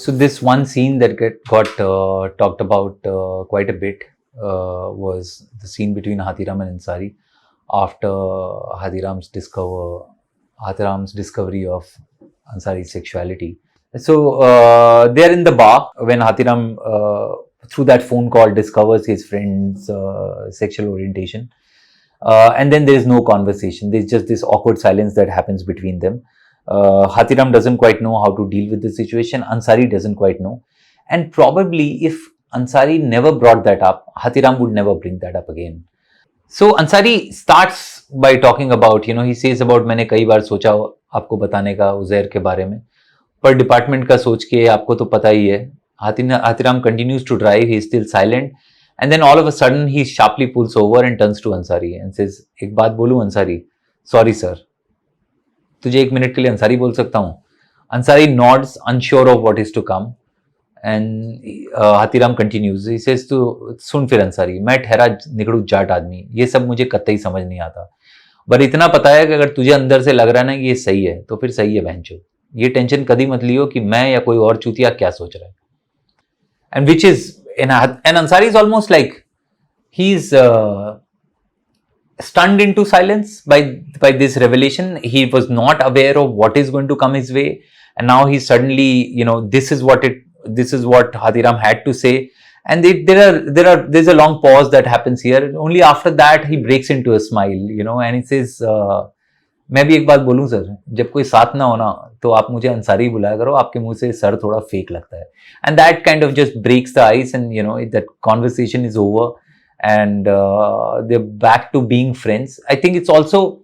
So this one scene that got talked about quite a bit was the scene between Hathiram and Ansari after Hathiram's discovery of Ansari's sexuality. So they're in the bar when Hathiram, through that phone call, discovers his friend's sexual orientation. And then there is no conversation. There's just this awkward silence that happens between them. Hathiram doesn't quite know how to deal with the situation. Ansari doesn't quite know. And probably if Ansari never brought that up, Hathiram would never bring that up again. So Ansari starts by talking about, he says about मैंने कई बार सोचा आपको बताने का उज़ैर के बारे में, पर डिपार्टमेंट का सोच के आपको तो पता ही है. Hathiram continues to drive. He is still silent. And then all of a sudden, he sharply pulls over and turns to Ansari and says, एक बात बोलूं Ansari? Sorry sir. तुझे 1 मिनट के लिए Ansari बोल सकता हूँ? Ansari nods, unsure of what is to come. And Hathiram continues. He says to सुन फिर Ansari, मैं ठहरा निकड़ू जाट आदमी, ये सब मुझे कतई समझ नहीं आता. पर इतना पता है कि अगर तुझे अंदर से लग रहा है ना कि ये सही है, तो फिर सही है बहनचोद. ये टेंशन कभी मत लियो कि मैं या कोई और चूतिया क्या सोच रहा है. And which is, and Ansari is almost like he's stunned into silence by this revelation. He was not aware of what is going to come his way, and now he's suddenly, this is what Hathiram had to say. And there's a long pause that happens here. Only after that he breaks into a smile, and he says, मैं भी एक बात बोलूं sir, जब कोई साथ ना हो ना तो आप मुझे अंसारी बुलाया करो, आपके मुंह से सर थोड़ा फेक लगता है. And that kind of just breaks the ice, and that conversation is over, and they're back to being friends. I think it's also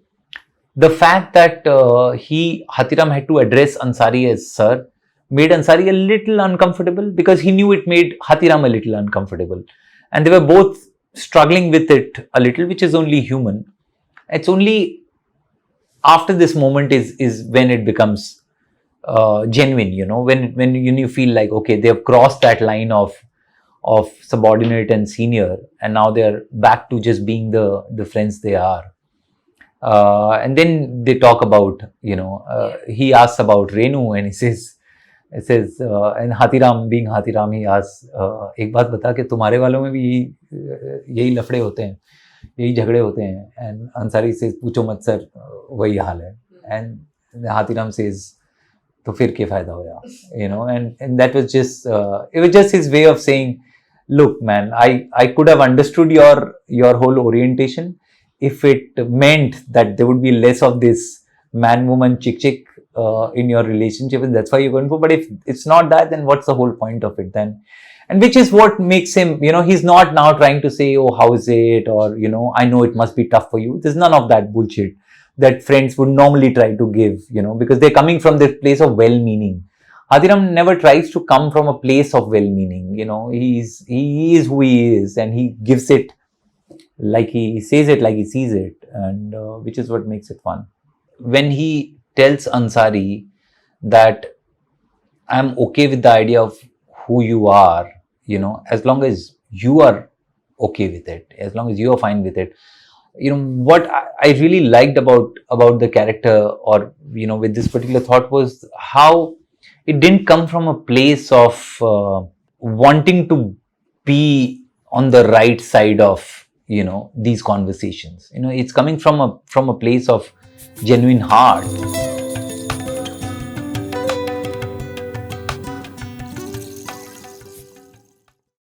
the fact that Hathiram had to address Ansari as sir made Ansari a little uncomfortable, because he knew it made Hathiram a little uncomfortable, and they were both struggling with it a little, which is only human. It's only after this moment is when it becomes genuine, when you feel like, okay, they have crossed that line of subordinate and senior, and now they're back to just being the friends they are. And then they talk about, he asks about Renu, and he says, and Hathiram being Hathiram, he asks, एक बात बता कि तुम्हारे वालों में भी यही लफड़े होते हैं, यही झगड़े होते हैं. एंड अंसारी से पूछो मत सर, वही हाल है. एंड हाथीराम सेज तो फिर क्या फायदा होया, and that was just it was just his way of saying, look man, I could have understood your whole orientation if it meant that there would be less of this man woman chick in your relationship, and that's why you're going for. But if it's not that, then what's the whole point of it then? And which is what makes him, he's not now trying to say, oh, how is it? Or, I know it must be tough for you. There's none of that bullshit that friends would normally try to give, because they're coming from this place of well-meaning. Hathiram never tries to come from a place of well-meaning. He is who he is, and he gives it like he says it, like he sees it, and which is what makes it fun. When he tells Ansari that I'm okay with the idea of who you are, as long as you are okay with it, as long as you are fine with it. What I really liked about the character, or with this particular thought, was how it didn't come from a place of wanting to be on the right side of these conversations. It's coming from a place of genuine heart.